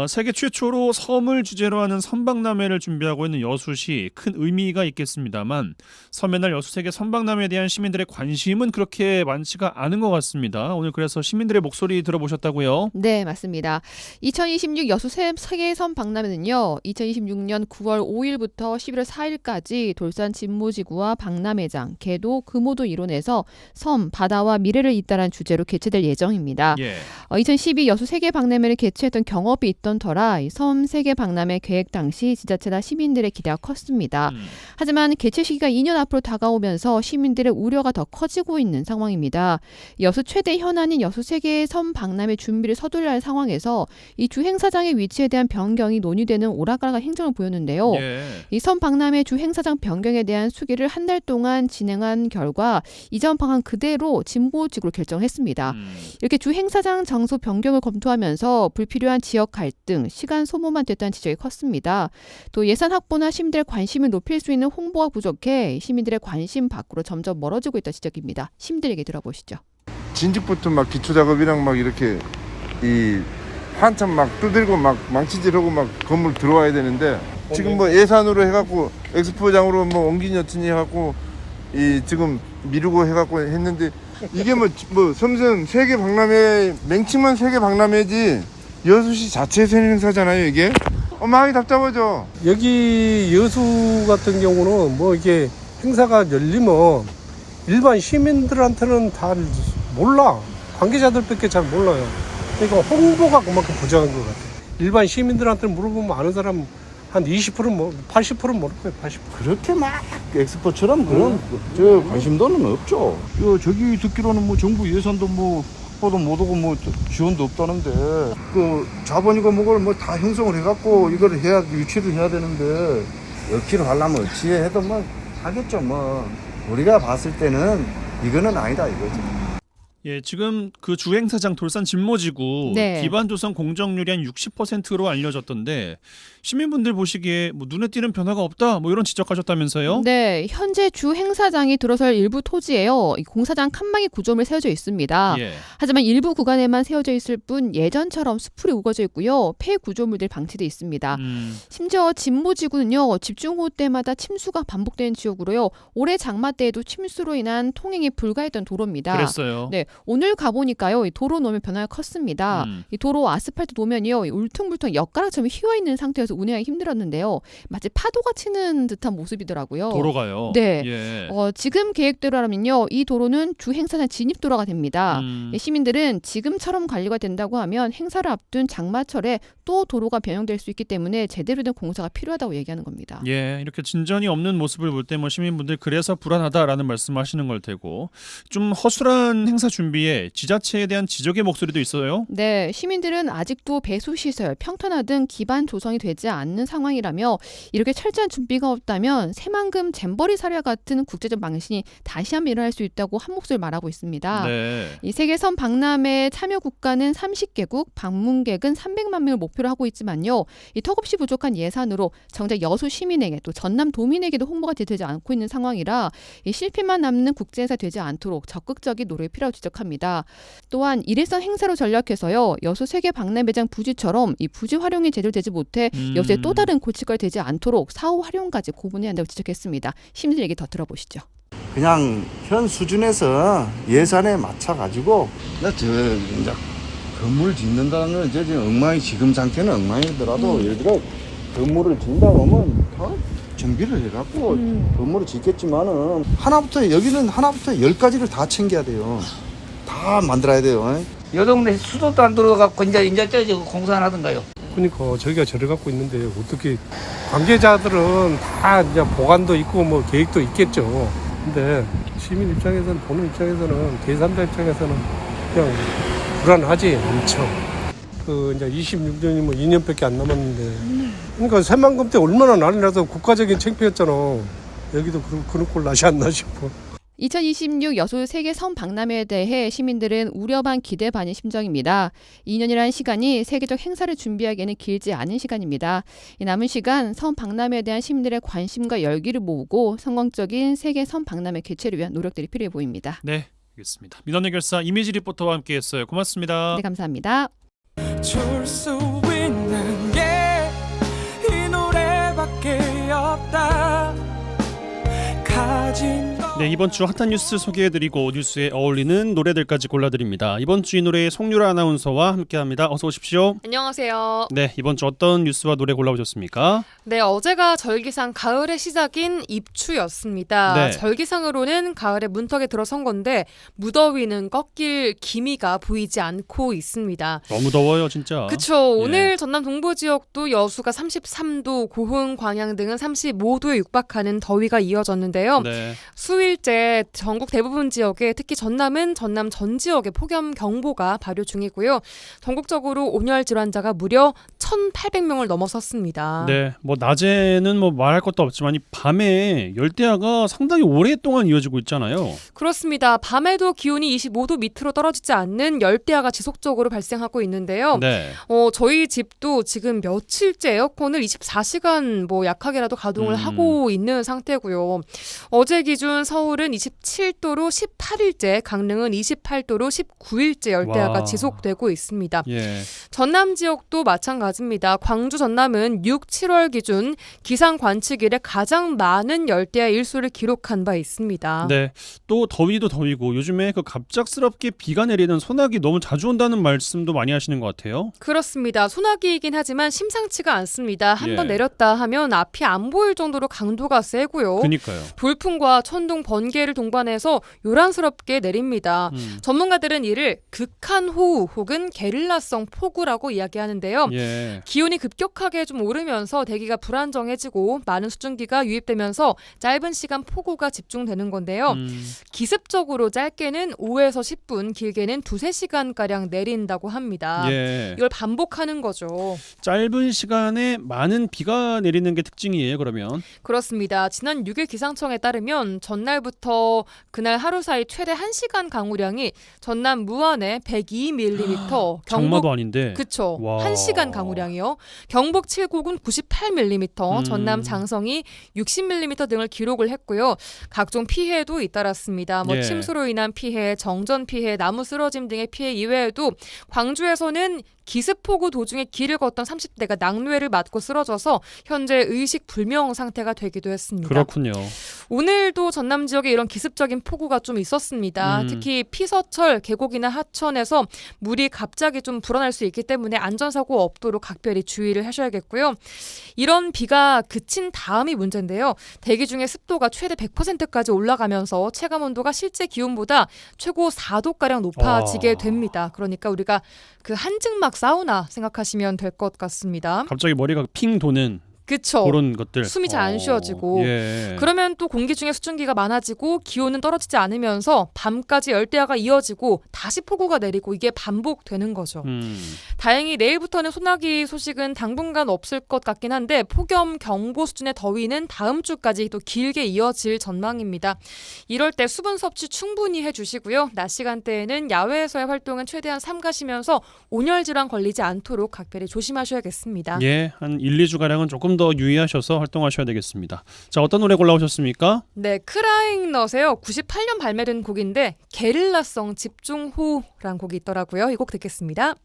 세계 최초로 섬을 주제로 하는 섬박람회를 준비하고 있는 여수시 큰 의미가 있겠습니다만 섬의 날 여수세계 섬박람회에 대한 시민들의 관심은 그렇게 많지가 않은 것 같습니다. 오늘 그래서 시민들의 목소리 들어보셨다고요? 네, 맞습니다. 2026 여수 세계 섬박람회는요. 2026년 9월 5일부터 11월 4일까지 돌산 진모지구와 박람회장, 계도, 금오도 일원에서 섬, 바다와 미래를 잇따라는 주제로 개최될 예정입니다. 예. 2012 여수 세계 박람회를 개최했던 경험이 있던 터라 섬 세계 박람회 계획 당시 지자체나 시민들의 기대가 컸습니다. 하지만 개최 시기가 2년 앞으로 다가오면서 시민들의 우려가 더 커지고 있는 상황입니다. 여수 최대 현안인 여수 세계 섬 박람회 준비를 서둘러야 할 상황에서 이 주 행사장의 위치에 대한 변경이 논의되는 오락가락 행정을 보였는데요. 예. 이 섬 박람회 주 행사장 변경에 대한 수기를 한 달 동안 진행한 결과 이전 방안 그대로 진보지구로 결정했습니다. 이렇게 주 행사장 장소 변경을 검토하면서 불필요한 지역 갈등, 시간 소모만 됐다는 지적이 컸습니다. 또 예산 확보나 시민들의 관심을 높일 수 있는 홍보가 부족해 시민들의 관심 밖으로 점점 멀어지고 있다는 지적입니다. 시민들에게 들어보시죠. 진즉부터 막 기초 작업이랑 막 이렇게 이 한참 막 두들고 막 망치질하고 막 건물 들어와야 되는데 지금 뭐 예산으로 해갖고 엑스포장으로 뭐 옮긴 여친이 해갖고 이 지금 미루고 해갖고 했는데 이게 뭐 섬 세계 박람회 맹칭만 세계 박람회지 여수시 자체에서 행사잖아요 이게. 마음이 답답하죠. 여기 여수 같은 경우는 뭐 이게 행사가 열리면 일반 시민들한테는 다 몰라. 관계자들밖에 잘 몰라요. 그러니까 홍보가 그만큼 부족한 것 같아요. 일반 시민들한테 물어보면 아는 사람 한 20%, 80% 모를 거예요. 80%. 그렇게 막 엑스포처럼 그런 저 관심도는 없죠. 저기 듣기로는 뭐 정부 예산도 뭐 확보도 못하고 뭐 지원도 없다는데 그 자본이고 뭐걸 뭐 다 형성을 해갖고 이걸 해야 유치를 해야 되는데 역치를 하려면 어찌해 해도 뭐 하겠죠. 뭐 우리가 봤을 때는 이거는 아니다 이거지. 예, 지금 그 주행사장 돌산 진모지구 네. 기반 조성 공정률이 한 60%로 알려졌던데 시민분들 보시기에 뭐 눈에 띄는 변화가 없다 뭐 이런 지적하셨다면서요? 네, 현재 주 행사장이 들어설 일부 토지에요. 이 공사장 칸막이 구조물 세워져 있습니다. 예. 하지만 일부 구간에만 세워져 있을 뿐 예전처럼 수풀이 우거져 있고요. 폐 구조물들 방치돼 있습니다. 심지어 진모지구는요. 집중호우 때마다 침수가 반복되는 지역으로요. 올해 장마 때에도 침수로 인한 통행이 불가했던 도로입니다. 그랬어요. 네, 오늘 가보니까요. 이 도로 노면 변화가 컸습니다. 이 도로 아스팔트 노면이요. 울퉁불퉁 엿가락처럼 휘어있는 상태여서 운행하기 힘들었는데요. 마치 파도가 치는 듯한 모습이더라고요. 도로가요? 네. 예. 지금 계획대로라면요. 이 도로는 주 행사장 진입도로가 됩니다. 시민들은 지금처럼 관리가 된다고 하면 행사를 앞둔 장마철에 또 도로가 변형될 수 있기 때문에 제대로 된 공사가 필요하다고 얘기하는 겁니다. 예, 이렇게 진전이 없는 모습을 볼 때 뭐 시민분들 그래서 불안하다라는 말씀하시는 걸 테고 좀 허술한 행사 준비에 지자체에 대한 지적의 목소리도 있어요. 네, 시민들은 아직도 배수시설, 평탄화 등 기반 조성이 되지 않는 상황이라며 이렇게 철저한 준비가 없다면 새만금 잼버리 사례와 같은 국제적 망신이 다시 한번 일어날 수 있다고 한 목소리 말하고 있습니다. 네. 이 세계선 박람회 참여 국가는 30개국, 방문객은 300만 명을 목표로 하고 있지만요. 이 턱없이 부족한 예산으로 정작 여수 시민에게 또 전남 도민에게도 홍보가 되지 않고 있는 상황이라 이 실패만 남는 국제행사 되지 않도록 적극적인 노력이 필요하다고 지적합니다. 또한 일회성 행사로 전략해서요. 여수 세계 박람회장 부지처럼 이 부지 활용이 제대로 되지 못해 여수에 또 다른 골칫거리 되지 않도록 사후 활용까지 고분해야 한다고 지적했습니다. 시민들 얘기 더 들어보시죠. 그냥 현 수준에서 예산에 맞춰가지고 이제 건물 짓는다는 건 이제 엉망이 지금 상태는 엉망이더라도 예를 들어 건물을 짓는다 그러면 다 정비를 해갖고 건물을 짓겠지만은 여기는 하나부터 10가지를 다 챙겨야 돼요. 다 만들어야 돼요. 요 동네 수도도 안 들어가고 이제 저 공사 안 하던가요? 그러니까 저희가 저래 갖고 있는데 어떻게 관계자들은 다 이제 보관도 있고 뭐 계획도 있겠죠. 근데 시민 입장에서는 보는 입장에서는 제3자 입장에서는 그냥 불안하지 않죠. 이제 26년이 뭐 2년밖에 안 남았는데 그러니까 새만금 때 얼마나 난리 나서 국가적인 창피했잖아. 여기도 그런 꼴 나지 않나 싶어. 2026 여수 세계 선 박람회에 대해 시민들은 우려 반 기대 반의 심정입니다. 2년이라는 시간이 세계적 행사를 준비하기에는 길지 않은 시간입니다. 이 남은 시간 선 박람회에 대한 시민들의 관심과 열기를 모으고 성공적인 세계 선 박람회 개최를 위한 노력들이 필요해 보입니다. 네, 알겠습니다. 민원 해결사 이미지 리포터와 함께했어요. 고맙습니다. 네, 감사합니다. 줄 수 있는 게 이 노래밖에 없다. 네, 이번 주 핫한 뉴스 소개해드리고 뉴스에 어울리는 노래들까지 골라드립니다. 이번 주 이 노래 송유라 아나운서와 함께합니다. 어서 오십시오. 안녕하세요. 네, 이번 주 어떤 뉴스와 노래 골라오셨습니까? 네, 어제가 절기상 가을의 시작인 입추였습니다. 네. 절기상으로는 가을의 문턱에 들어선 건데 무더위는 꺾일 기미가 보이지 않고 있습니다. 너무 더워요, 진짜. 그렇죠. 오늘 전남 동부 지역도 여수가 33도, 고흥, 광양 등은 35도에 육박하는 더위가 이어졌는데요. 네. 수일째 전국 대부분 지역에 특히 전남은 전남 전 지역에 폭염경보가 발효 중이고요. 전국적으로 온열 질환자가 무려 1,800명을 넘어섰습니다. 네, 뭐 낮에는 뭐 말할 것도 없지만 이 밤에 열대야가 상당히 오랫동안 이어지고 있잖아요. 그렇습니다. 밤에도 기온이 25도 밑으로 떨어지지 않는 열대야가 지속적으로 발생하고 있는데요. 네. 저희 집도 지금 며칠째 에어컨을 24시간 뭐 약하게라도 가동을 하고 있는 상태고요. 어제 기준 서울은 27도로 18일째, 강릉은 28도로 19일째 열대야가 지속되고 있습니다. 예. 전남 지역도 마찬가지입니다. 광주 전남은 6, 7월 기준 기상 관측 일에 가장 많은 열대야 일수를 기록한 바 있습니다. 네, 또 더위도 더위고 요즘에 그 갑작스럽게 비가 내리는 소나기 너무 자주 온다는 말씀도 많이 하시는 것 같아요. 그렇습니다. 소나기이긴 하지만 심상치가 않습니다. 한번 내렸다 하면 앞이 안 보일 정도로 강도가 세고요. 그러니까요. 돌풍과 천둥, 번개를 동반해서 요란스럽게 내립니다. 전문가들은 이를 극한호우 혹은 게릴라성 폭우라고 이야기하는데요. 예. 기온이 급격하게 좀 오르면서 대기가 불안정해지고 많은 수증기가 유입되면서 짧은 시간 폭우가 집중되는 건데요. 기습적으로 짧게는 5에서 10분, 길게는 2-3시간가량 내린다고 합니다. 예. 이걸 반복하는 거죠. 짧은 시간에 많은 비가 내리는 게 특징이에요, 그러면? 그렇습니다. 지난 6일 기상청에 따르면 전날부터 그날 하루 사이 최대 1시간 강우량이 전남 무안에 102mm, 장마도 아닌데. 그쵸. 와. 1시간 강우량이요. 경북 칠곡은 98mm, 전남 장성이 60mm 등을 기록을 했고요. 각종 피해도 잇따랐습니다. 예. 침수로 인한 피해, 정전 피해, 나무 쓰러짐 등의 피해 이외에도 광주에서는 기습폭우 도중에 길을 걷던 30대가 낙뢰를 맞고 쓰러져서 현재 의식 불명 상태가 되기도 했습니다. 그렇군요. 오늘도 전남 지역에 이런 기습적인 폭우가 좀 있었습니다. 특히 피서철, 계곡이나 하천에서 물이 갑자기 좀 불어날 수 있기 때문에 안전사고 없도록 각별히 주의를 하셔야겠고요. 이런 비가 그친 다음이 문제인데요. 대기 중에 습도가 최대 100%까지 올라가면서 체감온도가 실제 기온보다 최고 4도가량 높아지게 됩니다. 그러니까 우리가 그 한증막 사우나 생각하시면 될 것 같습니다. 갑자기 머리가 핑 도는 그쵸. 그런 것들. 숨이 잘 안 쉬어지고 예. 그러면 또 공기 중에 수증기가 많아지고 기온은 떨어지지 않으면서 밤까지 열대야가 이어지고 다시 폭우가 내리고 이게 반복되는 거죠. 다행히 내일부터는 소나기 소식은 당분간 없을 것 같긴 한데 폭염 경보 수준의 더위는 다음 주까지 또 길게 이어질 전망입니다. 이럴 때 수분 섭취 충분히 해주시고요. 낮 시간대에는 야외에서의 활동은 최대한 삼가시면서 온열 질환 걸리지 않도록 각별히 조심하셔야겠습니다. 예, 한 1-2주가량은 조금 더 유의하셔서 활동하셔야 되겠습니다. 자, 어떤 노래 골라오셨습니까? 네, 크라잉넛에요. 98년 발매된 곡인데 게릴라성 집중호라는 곡이 있더라고요. 이 곡 듣겠습니다.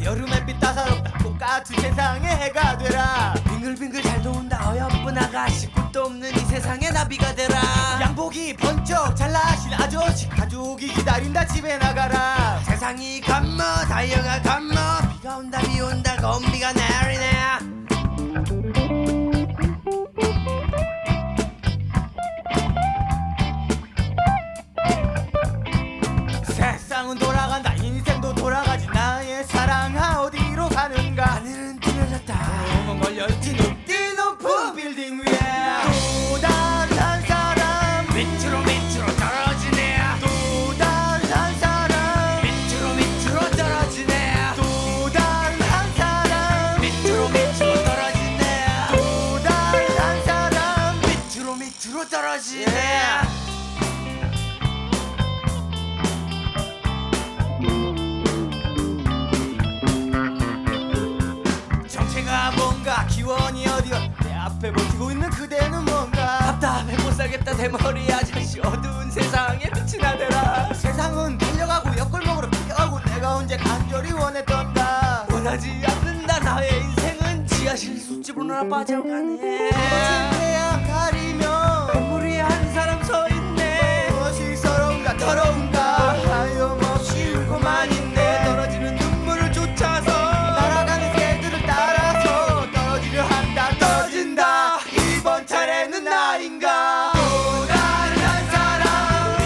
여름햇빛 따사롭다 똑같은 세상에 해가 되라 빙글빙글 잘 도운다 어여쁜 아가씨 끝도 없는 이 세상에 나비가 되라 양복이 번쩍 잘나신 아저씨 가족이 기다린다 집에 나가라 세상이 감모 다이어가 감모 비가 온다 비 온다 건비가 내리네 세상은 돌아간다 인생도 돌아가지 나의 사랑아 어디로 가는가 하늘은 뚫려졌다 구멍 걸려있지 높은 빌딩 위에 또 다른 한 사람 밑으로 떨어지네 또 다른 한 사람 밑으로 떨어지네 또 다른 한 사람 밑으로 떨어지네 또 다른 한 사람 밑으로 떨어지네 뭔가 기원이 어디가 내 앞에 버티고 있는 그대는 뭔가 답답해 못살겠다 대머리 아저씨 어두운 세상에 빛이 나더라 세상은 달려가고 옆골목으로 피어가고 내가 언제 간절히 원했던가 원하지 않는다 나의 인생은 지하실 술집으로 나 빠져가네 어색해야 가리며 건물이 한 사람 서 있네 무엇이 서러운가 더러운가 하염없이 울고만 있네 떨어지는 눈물을 쫓아서 날아가는 새들을 따라서 떨어지려 한다 떨어진다 이번 차례는 나인가 또 다른 한 사람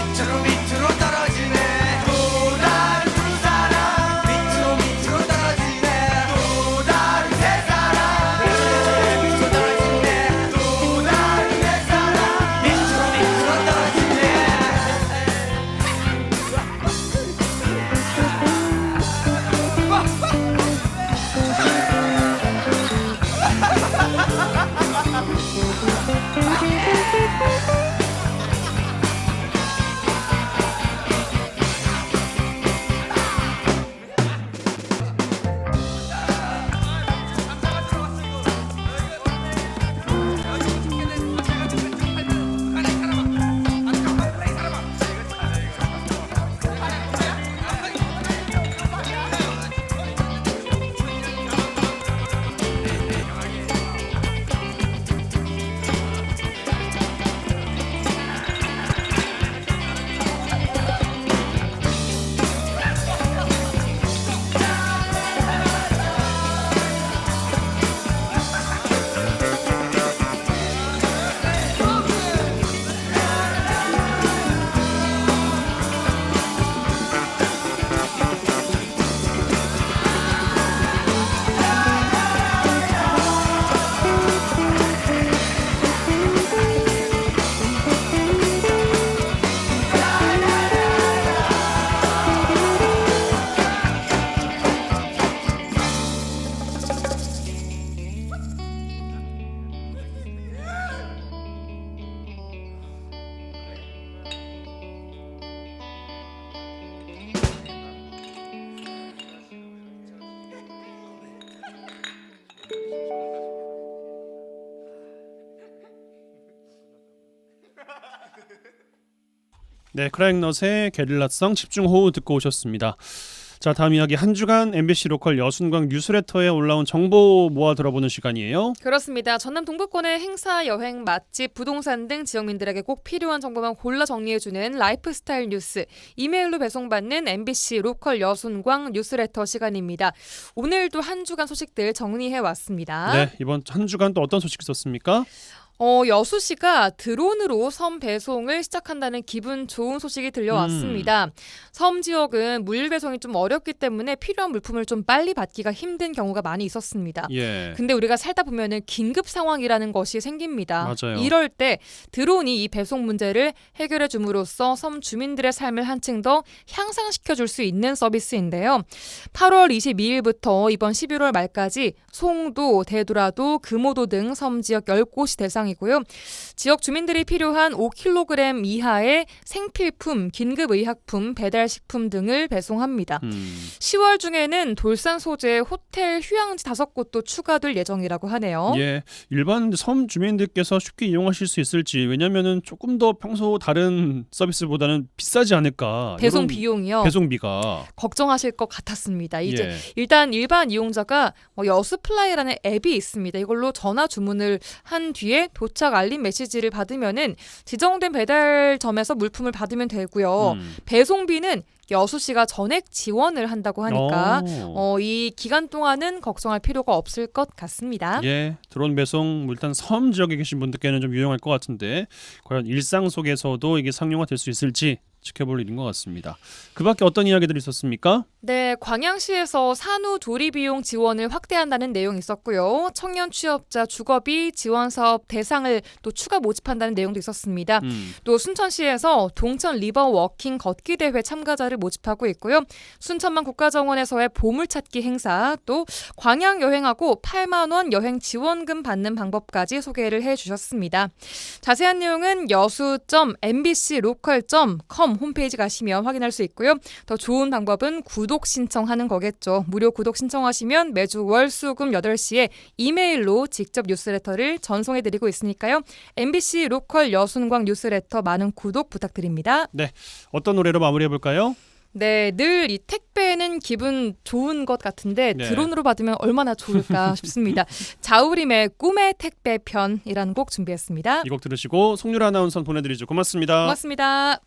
밑으로 떨어지네 또 다른 두 사람 밑으로 떨어지네 또 다른 세 사람 밑으로 떨어지네 또 네, 크라잉넛의 게릴라성 집중호우 듣고 오셨습니다. 자, 다음 이야기 한 주간 MBC 로컬 여순광 뉴스레터에 올라온 정보 모아 들어보는 시간이에요. 그렇습니다. 전남 동부권의 행사, 여행, 맛집, 부동산 등 지역민들에게 꼭 필요한 정보만 골라 정리해주는 라이프스타일 뉴스, 이메일로 배송받는 MBC 로컬 여순광 뉴스레터 시간입니다. 오늘도 한 주간 소식들 정리해왔습니다. 네, 이번 한 주간 또 어떤 소식 있었습니까? 여수시가 드론으로 섬 배송을 시작한다는 기분 좋은 소식이 들려왔습니다. 섬 지역은 물 배송이 좀 어렵기 때문에 필요한 물품을 좀 빨리 받기가 힘든 경우가 많이 있었습니다. 예. 근데 우리가 살다 보면은 긴급 상황이라는 것이 생깁니다. 맞아요. 이럴 때 드론이 이 배송 문제를 해결해 줌으로써 섬 주민들의 삶을 한층 더 향상시켜 줄 수 있는 서비스인데요. 8월 22일부터 이번 11월 말까지 송도, 대도라도, 금오도 등 섬 지역 10곳이 대상이고요. 지역 주민들이 필요한 5kg 이하의 생필품, 긴급의약품, 배달식품 등을 배송합니다. 10월 중에는 돌산 소재 호텔 휴양지 5곳도 추가될 예정이라고 하네요. 예, 일반 섬 주민들께서 쉽게 이용하실 수 있을지, 왜냐면은 조금 더 평소 다른 서비스보다는 비싸지 않을까. 배송 이런 비용이요. 배송비가 걱정하실 것 같았습니다. 이제 예. 일단 일반 이용자가 여수플라이라는 앱이 있습니다. 이걸로 전화 주문을 한 뒤에 도착 알림 메시지를 받으면은 지정된 배달점에서 물품을 받으면 되고요. 배송비는 여수시가 전액 지원을 한다고 하니까 이 기간 동안은 걱정할 필요가 없을 것 같습니다. 예, 드론 배송 일단 섬 지역에 계신 분들께는 좀 유용할 것 같은데 과연 일상 속에서도 이게 상용화될 수 있을지 지켜볼 일인 것 같습니다. 그 밖에 어떤 이야기들이 있었습니까? 네, 광양시에서 산후 조리 비용 지원을 확대한다는 내용이 있었고요. 청년 취업자 주거비 지원 사업 대상을 또 추가 모집한다는 내용도 있었습니다. 또 순천시에서 동천 리버 워킹 걷기 대회 참가자를 모집하고 있고요. 순천만 국가정원에서의 보물찾기 행사, 또 광양 여행하고 8만 원 여행 지원금 받는 방법까지 소개를 해주셨습니다. 자세한 내용은 여수.mbclocal.com 홈페이지 가시면 확인할 수 있고요. 더 좋은 방법은 구독 신청하는 거겠죠. 무료 구독 신청하시면 매주 월, 수, 금 8시에 이메일로 직접 뉴스레터를 전송해드리고 있으니까요. MBC 로컬 여순광 뉴스레터 많은 구독 부탁드립니다. 네, 어떤 노래로 마무리해볼까요? 네, 늘 이 택배는 기분 좋은 것 같은데 네. 드론으로 받으면 얼마나 좋을까 싶습니다. 자우림의 꿈의 택배 편이라는 곡 준비했습니다. 이 곡 들으시고 송유라 아나운서 보내드리죠. 고맙습니다. 고맙습니다.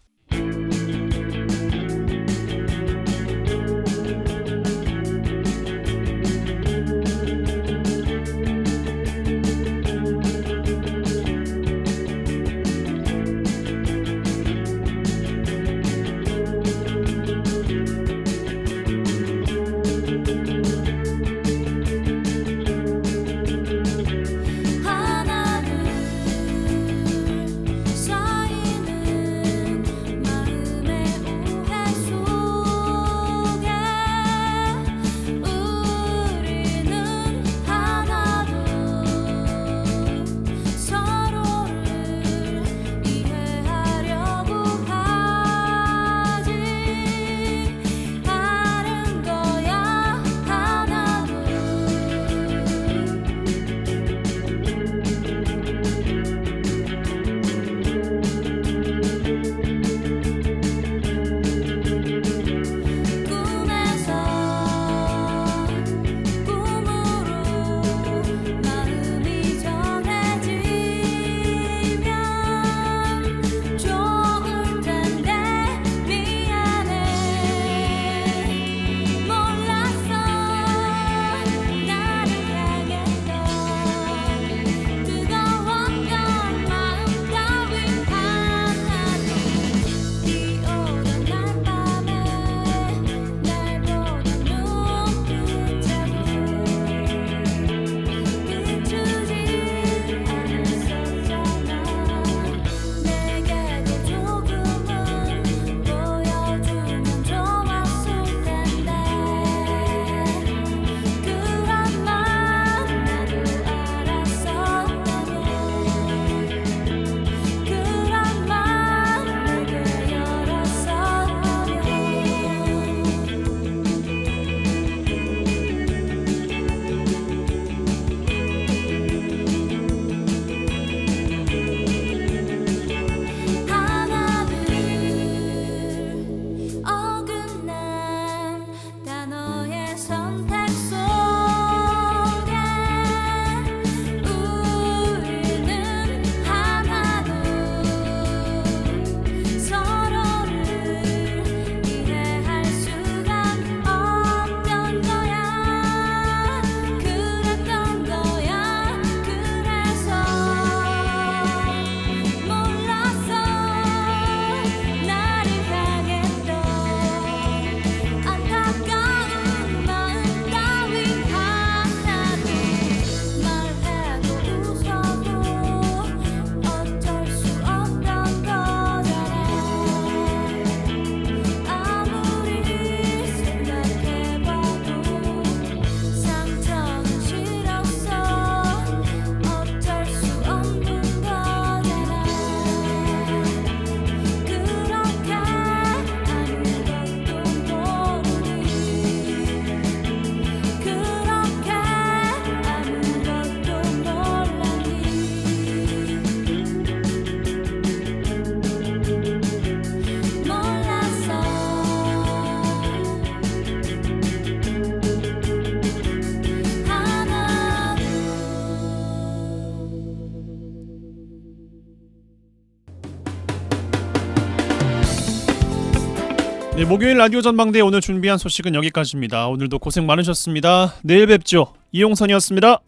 하나는 쌓이는 마음 네, 목요일 라디오 전망대 오늘 준비한 소식은 여기까지입니다. 오늘도 고생 많으셨습니다. 내일 뵙죠. 이용선이었습니다.